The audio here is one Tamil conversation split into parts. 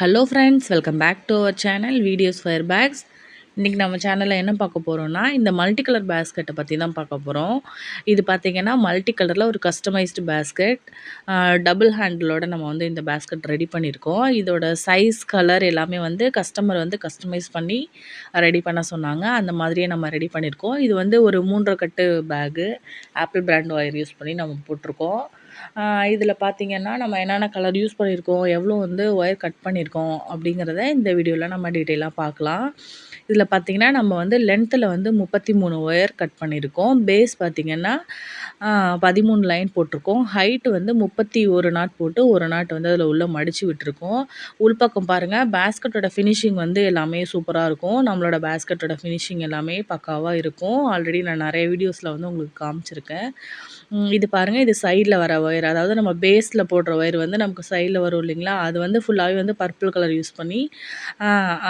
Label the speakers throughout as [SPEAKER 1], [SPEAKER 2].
[SPEAKER 1] Hello friends, welcome back to our channel videos fire packs. இன்றைக்கி நம்ம சேனலில் என்ன பார்க்க போகிறோம்னா, இந்த மல்டி கலர் பேஸ்கெட்டை பற்றி தான் பார்க்க போகிறோம். இது பார்த்திங்கன்னா மல்டி கலரில் ஒரு கஸ்டமைஸ்டு பேஸ்கெட், டபுள் ஹேண்டிலோட நம்ம வந்து இந்த பேஸ்கெட் ரெடி பண்ணியிருக்கோம். இதோட சைஸ், கலர் எல்லாமே வந்து கஸ்டமர் வந்து கஸ்டமைஸ் பண்ணி ரெடி பண்ண சொன்னாங்க. அந்த மாதிரியே நம்ம ரெடி பண்ணியிருக்கோம். இது வந்து ஒரு 3 கட்டு bag, Apple brand wire use பண்ணி நம்ம போட்டிருக்கோம். இதில் பார்த்திங்கன்னா நம்ம என்னென்ன கலர் யூஸ் பண்ணியிருக்கோம், எவ்வளோ வந்து ஒயர் கட் பண்ணியிருக்கோம் அப்படிங்கிறத இந்த வீடியோவில் நம்ம டீட்டெயிலாக பார்க்கலாம். இதில் பார்த்திங்கன்னா நம்ம வந்து லென்த்தில் வந்து 33 ஒயர் கட் பண்ணியிருக்கோம். பேஸ் பார்த்திங்கன்னா 13 லைன் போட்டிருக்கோம். ஹைட்டு வந்து 31 நாட் போட்டு 1 நாட் வந்து அதில் உள்ள மடித்து விட்டுருக்கோம். உள்பக்கம் பாருங்கள், பேஸ்கெட்டோட ஃபினிஷிங் வந்து எல்லாமே சூப்பராக இருக்கும். நம்மளோட பேஸ்கெட்டோட ஃபினிஷிங் எல்லாமே பக்காவாக இருக்கும். ஆல்ரெடி நான் நிறைய வீடியோஸில் வந்து உங்களுக்கு காமிச்சிருக்கேன். இது பாருங்கள், இது சைடில் வர ஒயர், அதாவது நம்ம பேஸில் போடுற ஒயர் வந்து நமக்கு சைடில் வரும் இல்லைங்களா, அது வந்து ஃபுல்லாகவே வந்து பர்பிள் கலர் யூஸ் பண்ணி,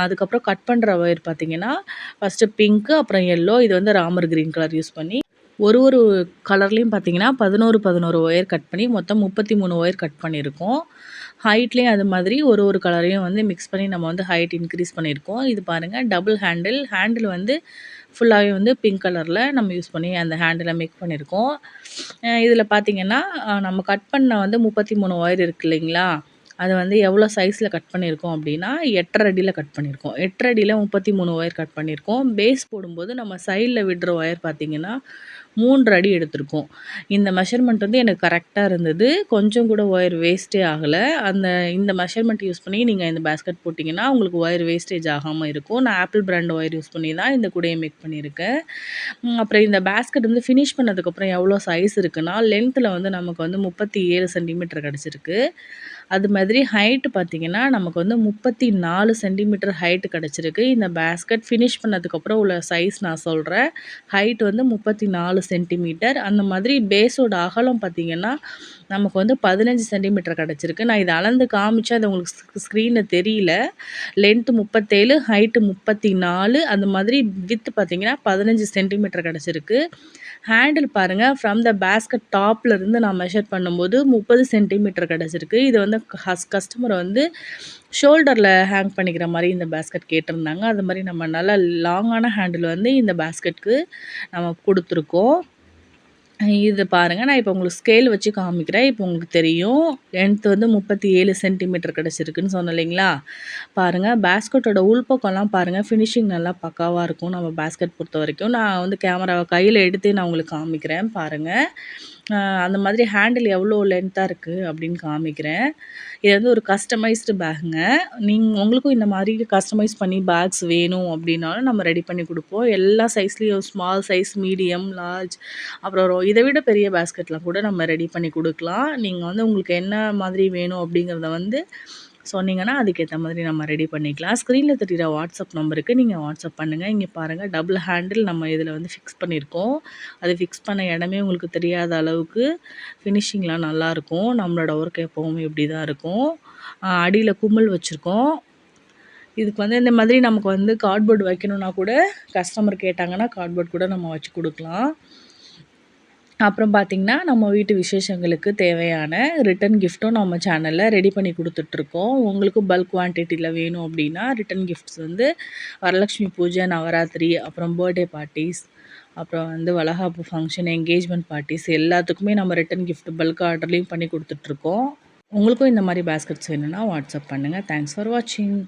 [SPEAKER 1] அதுக்கப்புறம் கட் பண்ணுற ஒயர் பார்த்திங்கன்னா ஃபஸ்ட்டு பிங்க்கு, அப்புறம் எல்லோ, இது வந்து ராமர் க்ரீன் கலர் யூஸ் பண்ணி ஒரு கலர்லேயும் பார்த்திங்கன்னா 11 ஒயர் கட் பண்ணி மொத்தம் 33 ஒயர் கட் பண்ணியிருக்கோம். ஹைட்லேயும் அது மாதிரி ஒரு கலரையும் வந்து மிக்ஸ் பண்ணி நம்ம வந்து ஹைட் இன்க்ரீஸ் பண்ணியிருக்கோம். இது பாருங்கள், டபுள் ஹேண்டில் வந்து ஃபுல்லாகவே வந்து பிங்க் கலரில் நம்ம யூஸ் பண்ணி அந்த ஹேண்டிலை மேக் பண்ணியிருக்கோம். இதில் பார்த்திங்கன்னா நம்ம கட் பண்ண வந்து 33 ஒயர் இருக்குது இல்லைங்களா, அதை வந்து எவ்வளோ சைஸில் கட் பண்ணியிருக்கோம் அப்படின்னா 8.5 அடியில் கட் பண்ணியிருக்கோம். 8.5 அடியில் 33 ஒயர் கட் பண்ணியிருக்கோம். பேஸ் போடும்போது நம்ம சைடில் விடுற ஒயர் பார்த்திங்கன்னா 3 அடி எடுத்திருக்கோம். இந்த மெஷர்மெண்ட் வந்து எனக்கு கரெக்டாக இருந்தது. கொஞ்சம் கூட ஒயர் வேஸ்ட்டே ஆகலை. இந்த மெஷர்மெண்ட் யூஸ் பண்ணி நீங்கள் இந்த பேஸ்கெட் போட்டிங்கன்னா உங்களுக்கு ஒயர் வேஸ்டேஜ் ஆகாமல் இருக்கும். நான் ஆப்பிள் பிராண்ட் ஒயர் யூஸ் பண்ணி தான் இந்த கூடையை மேக் பண்ணியிருக்கேன். அப்புறம் இந்த பேஸ்கெட் வந்து ஃபினிஷ் பண்ணதுக்கப்புறம் எவ்வளோ சைஸ் இருக்குன்னா, லென்த்தில் வந்து நமக்கு வந்து 37 சென்டிமீட்டர் கிடச்சிருக்கு. அது மாதிரி ஹைட்டு பார்த்திங்கன்னா நமக்கு வந்து 34 சென்டிமீட்டர் ஹைட்டு கிடச்சிருக்கு. இந்த பேஸ்கெட் ஃபினிஷ் பண்ணதுக்கப்புறம் உள்ள சைஸ் நான் சொல்கிறேன். ஹைட் வந்து 34 சென்டிமீட்டர். அந்த மாதிரி பேஸோட அகலம் பார்த்திங்கன்னா நமக்கு வந்து 15 சென்டிமீட்டர் கிடச்சிருக்கு. நான் இதை அளந்து காமிச்சேன், அது உங்களுக்கு ஸ்க்ரீனில் தெரியல. லென்த்து 37, ஹைட்டு 34, அந்த மாதிரி வித்து பார்த்திங்கன்னா 15 சென்டிமீட்டர் கிடச்சிருக்கு. ஹேண்டில் பாருங்கள், ஃப்ரம் த பேஸ்கெட் டாப்லேருந்து நான் மெஷர் பண்ணும்போது 30 சென்டிமீட்டர் கிடச்சிருக்கு. இது வந்து கஸ்டமர் வந்து ஷோல்டரில் ஹேங் பண்ணிக்கிற மாதிரி இந்த பேஸ்கெட் கேட்டிருந்தாங்க. அது மாதிரி நம்ம நல்லா லாங்கான ஹேண்டில் வந்து இந்த பேஸ்கெட்டுக்கு நம்ம கொடுத்துருக்கோம். இது பாருங்கள், நான் இப்போ உங்களுக்கு ஸ்கேல் வச்சு காமிக்கிறேன். இப்போ உங்களுக்கு தெரியும், லென்த் வந்து 37 சென்டிமீட்டர் கிடச்சிருக்குன்னு சொன்னேன் இல்லைங்களா. பாருங்கள், பேஸ்கெட்டோட உள்பக்கம்லாம் பாருங்கள், ஃபினிஷிங் நல்லா பக்காவாக இருக்கும் நம்ம பேஸ்கெட் பொறுத்த வரைக்கும். நான் வந்து கேமராவை கையில் எடுத்து நான் உங்களுக்கு காமிக்கிறேன் பாருங்கள். அந்த மாதிரி ஹேண்டில் எவ்வளோ லென்த்தாக இருக்குது அப்படின்னு காமிக்கிறேன். இது வந்து ஒரு கஸ்டமைஸ்டு பேக்குங்க. உங்களுக்கும் இந்த மாதிரி கஸ்டமைஸ் பண்ணி பேக்ஸ் வேணும் அப்படின்னாலும் நம்ம ரெடி பண்ணி கொடுப்போம். எல்லா சைஸ்லேயும் ஸ்மால் சைஸ், மீடியம், லார்ஜ், அப்புறம் இதை விட பெரிய பேஸ்கெட்லாம் கூட நம்ம ரெடி பண்ணி கொடுக்கலாம். நீங்கள் வந்து உங்களுக்கு என்ன மாதிரி வேணும் அப்படிங்கிறத வந்து சொன்னீங்கன்னா அதுக்கேற்ற மாதிரி நம்ம ரெடி பண்ணிக்கலாம். ஸ்க்ரீனில் தெரிகிற வாட்ஸ்அப் நம்பருக்கு நீங்கள் வாட்ஸ்அப் பண்ணுங்கள். இங்கே பாருங்கள், டபுள் ஹேண்டில் நம்ம இதில் வந்து ஃபிக்ஸ் பண்ணியிருக்கோம். அது ஃபிக்ஸ் பண்ண இடமே உங்களுக்கு தெரியாத அளவுக்கு ஃபினிஷிங்லாம் நல்லாயிருக்கும். நம்மளோட ஒர்க் எப்போவுமே இப்படி தான் இருக்கும். அடியில் குமிழ் வச்சுருக்கோம். இதுக்கு வந்து இந்த மாதிரி நமக்கு வந்து கார்ட்போர்டு வைக்கணுன்னா கூட கஸ்டமர் கேட்டாங்கன்னா கார்ட்போர்ட் கூட நம்ம வச்சு கொடுக்கலாம். அப்புறம் பார்த்திங்கன்னா நம்ம வீட்டு விசேஷங்களுக்கு தேவையான ரிட்டன் கிஃப்ட்டும் நம்ம சேனலில் ரெடி பண்ணி கொடுத்துட்ருக்கோம். உங்களுக்கும் பல்க் குவான்டிட்டியில் வேணும் அப்படின்னா ரிட்டன் கிஃப்ட்ஸ் வந்து வரலட்சுமி பூஜை, நவராத்திரி, அப்புறம் பர்த்டே பார்ட்டிஸ், அப்புறம் வந்து வளகாப்பு ஃபங்க்ஷன், என்கேஜ்மெண்ட் பார்ட்டிஸ் எல்லாத்துக்குமே நம்ம ரிட்டன் கிஃப்ட் பல்க் ஆர்டர்லேயும் பண்ணி கொடுத்துட்ருக்கோம். உங்களுக்கும் இந்த மாதிரி பேஸ்கெட்ஸ் வேணும்னா வாட்ஸ்அப் பண்ணுங்கள். தேங்க்ஸ் ஃபார் வாட்சிங்.